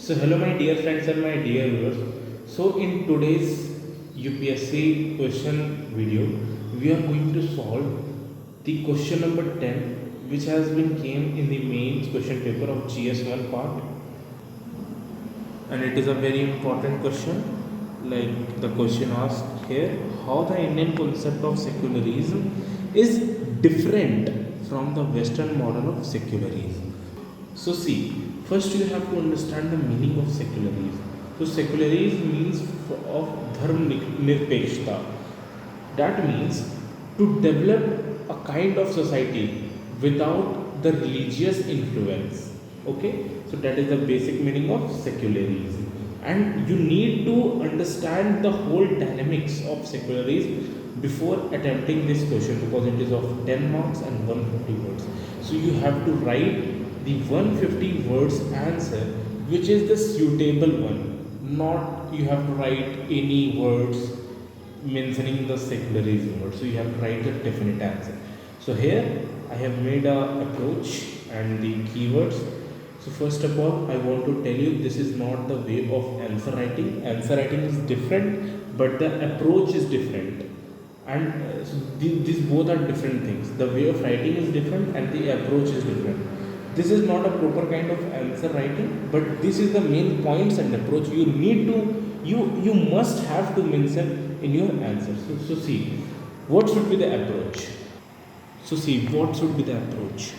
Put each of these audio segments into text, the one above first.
So hello my dear friends and my dear viewers. So in today's UPSC question video, we are going to solve the question number 10 which has been came in the mains question paper of GS1 part, and it is a very important question. Like the question asks here, how the Indian concept of secularism is different from the Western model of secularism. So see, first you have to understand the meaning of secularism. So secularism means of dharma nirpekshta. That means to develop a kind of society without the religious influence. Okay, so that is the basic meaning of secularism. And you need to understand the whole dynamics of secularism before attempting this question, because it is of 10 marks and 150 words. So you have to write the 150 words answer which is the suitable one, not you have to write any words mentioning the secularism word. So you have to write a definite answer. So here I have made a approach and the keywords. So first of all, I want to tell you this is not the way of answer writing. Answer writing is different, but the approach is different. And so these both are different things. The way of writing is different and the approach is different. This is not a proper kind of answer writing, but this is the main points and approach you need to you must have to mention in your answer. So see, what should be the approach? So see, what should be the approach?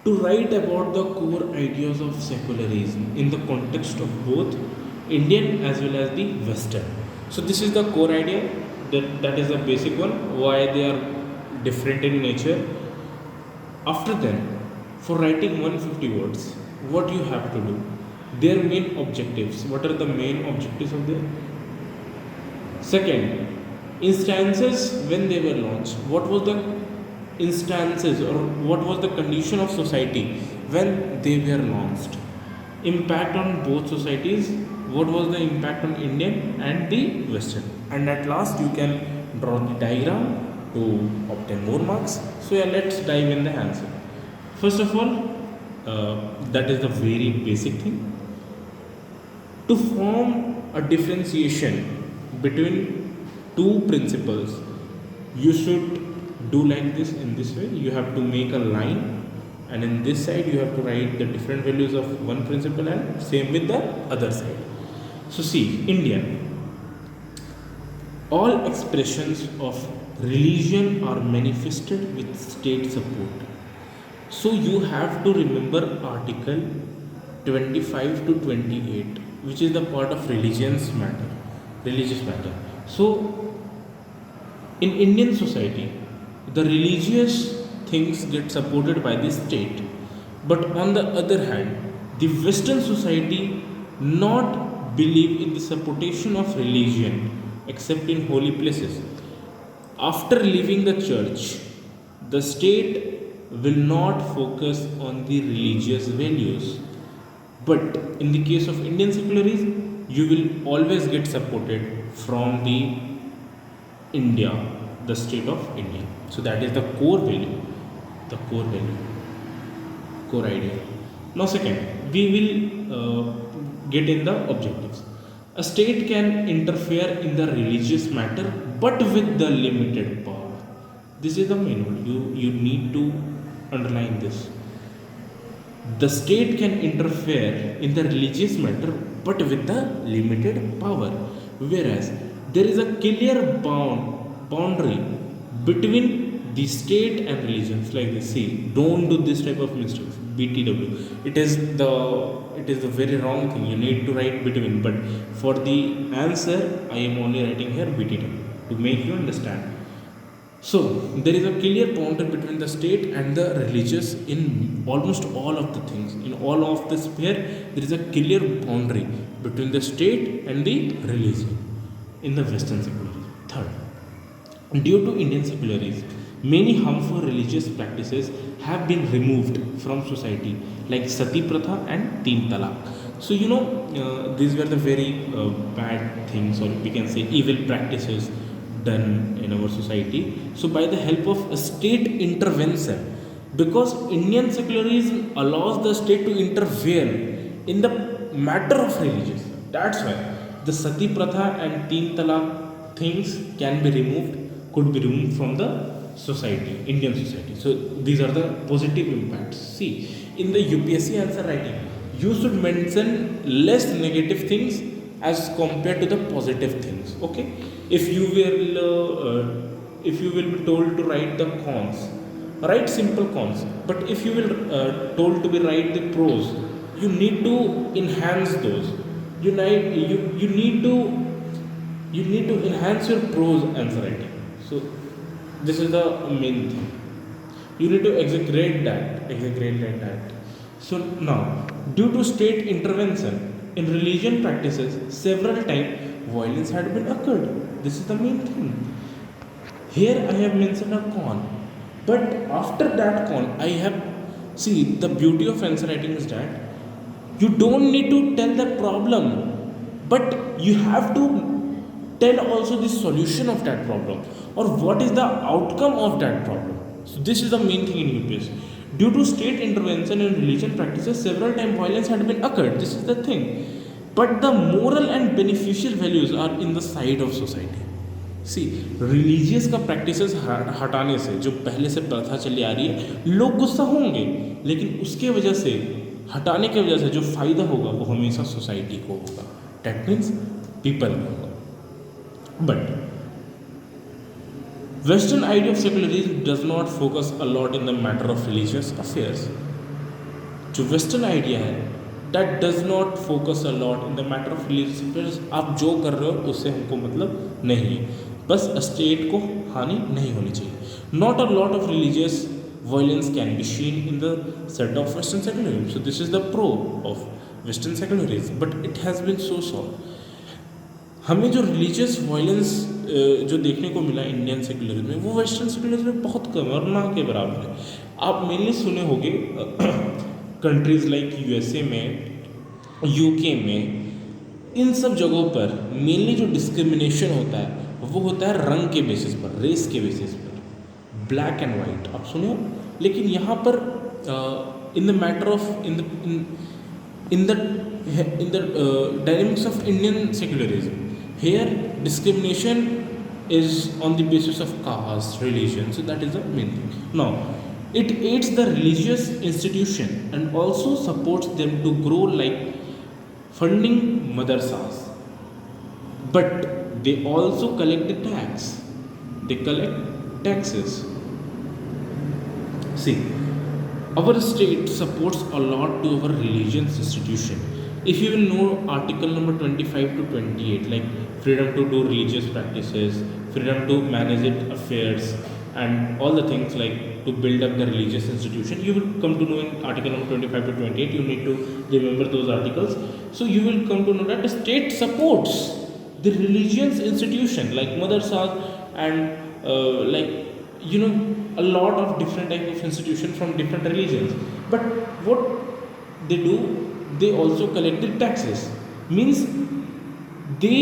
To write about the core ideas of secularism in the context of both Indian as well as the Western. So this is the core idea, that is the basic one, why they are different in nature. After then, for writing 150 words, what you have to do? Their main objectives. What are the main objectives of them? Second, instances when they were launched. What was the instances or what was the condition of society when they were launched? Impact on both societies. What was the impact on Indian and the Western? And at last, you can draw the diagram to obtain more marks. So yeah, let's dive in the answer. First of all, that is the very basic thing. To form a differentiation between two principles, you should do like this, in this way. You have to make a line, and in this side you have to write the different values of one principle, and same with the other side. So see, Indian. All expressions of religion are manifested with state support. So you have to remember article 25 to 28, which is the part of religious matter. So in Indian society, the religious things get supported by the state, but on the other hand, the Western society not believe in the supportation of religion except in holy places. After leaving the church, the state will not focus on the religious values. But in the case of Indian secularism, you will always get supported from the India, the state of India. So that is the core value, the core idea. Now, second, we will get in the objectives. A state can interfere in the religious matter, but with the limited power. This is the main one. You need to underline this. The state can interfere in the religious matter, but with the limited power. Whereas there is a clear boundary between the state and religions. Like this, see, don't do this type of mistakes. BTW. It is the very wrong thing. You need to write between. But for the answer, I am only writing here BTW to make you understand. So there is a clear boundary between the state and the religious in almost all of the things. In all of the sphere, there is a clear boundary between the state and the religion in the Western secularism. Third, due to Indian secularism, many harmful religious practices have been removed from society, like Sati Pratha and Teen Talaq. So these were the very bad things, or we can say evil practices done in our society. So by the help of a state intervention, because Indian secularism allows the state to intervene in the matter of religious. That's why the sati pratha and teen talaq things can be removed, could be removed from the society, Indian society. So these are the positive impacts. See, in the UPSC answer writing, you should mention less negative things as compared to the positive things. Okay, if you will be told to write the cons, write simple cons. But if you will told to be write the pros, you need to enhance those. You need to enhance your prose answer writing. So this is the main thing. You need to exaggerate that. So now, due to state intervention in religion practices, several times violence had been occurred. This is the main thing. Here I have mentioned a con, but after that con, I have see the beauty of answer writing is that you don't need to tell the problem, but you have to tell also the solution of that problem or what is the outcome of that problem. So this is the main thing in UPSC. Due to state intervention in religion practices, several times violence had been occurred. This is the thing. But the moral and beneficial values are in the side of society. सी religious का practices हटाने से जो पहले से प्रथा चली आ रही है, लोग गुस्सा होंगे, लेकिन उसके वजह से हटाने की वजह से जो फ़ायदा होगा वो हमेशा सोसाइटी को होगा. डैट मीन्स पीपल को होगा. But western idea of secularism does not focus a lot in the matter of religious affairs. जो वेस्टर्न आइडिया है that does not focus a lot in the matter of religious affairs. आप जो कर रहे हो उससे हमको मतलब नहीं है, बस स्टेट को हानि नहीं होनी चाहिए. Not a lot of religious violence can be seen in the set of Western secularism. So this is the pro of Western secularism, but it has been so solved. हमें जो रिलीजियस वायलेंस जो देखने को मिला Indian secularism में, वो western secularism में बहुत कम और ना के बराबर है. आप मेनली सुने होंगे कंट्रीज़ लाइक USA में, UK में, इन सब जगहों पर मेनली जो डिस्क्रिमिनेशन होता है वो होता है रंग के बेसिस पर, रेस के बेसिस पर, ब्लैक एंड वाइट. आप सुने हो. लेकिन यहाँ पर in the matter of in the dynamics of Indian secularism, hair discrimination is on the basis of caste, religion. So that is the main thing. Now, it aids the religious institution and also supports them to grow, like funding madrasas. But they also collect the tax. They collect taxes. See, our state supports a lot to our religious institution. If you will know article number 25 to 28, like freedom to do religious practices, freedom to manage it affairs, and all the things like to build up the religious institution, you will come to know in article number 25 to 28. You need to remember those articles. So you will come to know that the state supports the religious institution like madrasas and a lot of different type of institution from different religions. But what they do, they also collect the taxes. Means they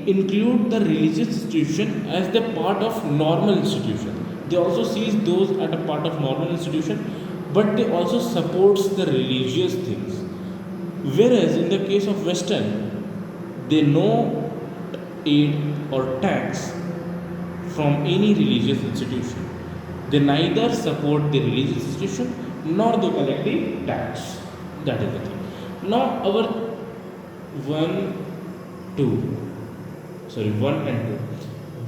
include the religious institution as the part of normal institution. They also see those at a part of normal institution, but they also supports the religious things. Whereas in the case of Western, they no aid or tax from any religious institution. They neither support the religious institution nor they collect the tax. That is the thing. Now our 1 and 2.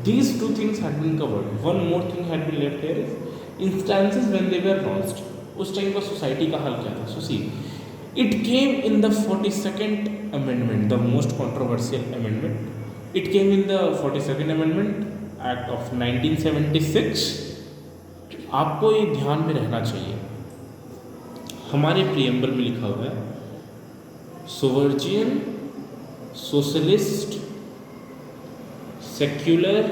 These two things had been covered. One more thing had been left here is instances when they were launched. उस time का society का हाल क्या था? So see, it came in the 42nd amendment, the most controversial amendment. It came in the 42nd Amendment Act of 1976. आपको ये ध्यान में रहना चाहिए, हमारे प्रियम्बल में लिखा हुआ है sovereign, socialist, secular,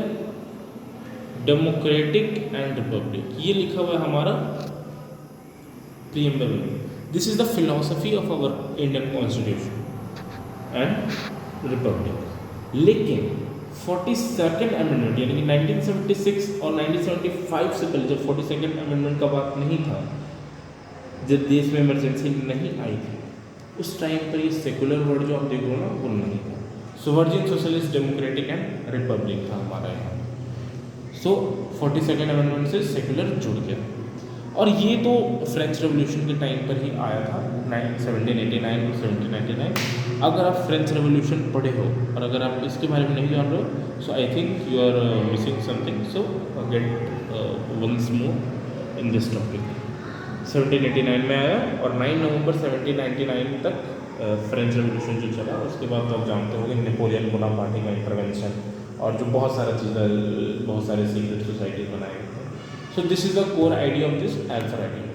democratic and republic. ये लिखा हुआ है हमारा प्रियम्बल में. This is the philosophy of our Indian constitution and republic. लेकिन 42nd अमेंडमेंट यानी कि 1976 और 1975 से पहले जब 42nd अमेंडमेंट का बात नहीं था, जब देश में इमरजेंसी नहीं आई थी, उस टाइम पर ये सेकुलर वर्ड जो आप देख रहे हो ना वो नहीं था। सोवर्जिन, सोशलिस्ट, डेमोक्रेटिक एंड रिपब्लिक था हमारा यहाँ। सो 42nd अमेंडमेंट से सेकुलर जुड़ गया। और ये तो फ्रेंच रेवोल्यूशन के टाइम पर ही आया था 1789 और 1799। अगर आप फ्रेंच रेवोल्यूशन पढ़े हो और अगर आप इसके बारे में नहीं जान रहे हो, so I think you are missing something. So get once more in this topic. 1789 में आया और 9 नवंबर 1799 तक फ्रेंच रेवोल्यूशन जो चला। उसके बाद तो आप जानते होंगे नेपोलियन बोनापार्टी का इंटरवेंशन और जो बहुत सारा चीज़ें, बहुत सारे सीक्रेट सोसाइटीज बनाए गए थे। So this is the core idea of this alpha writing.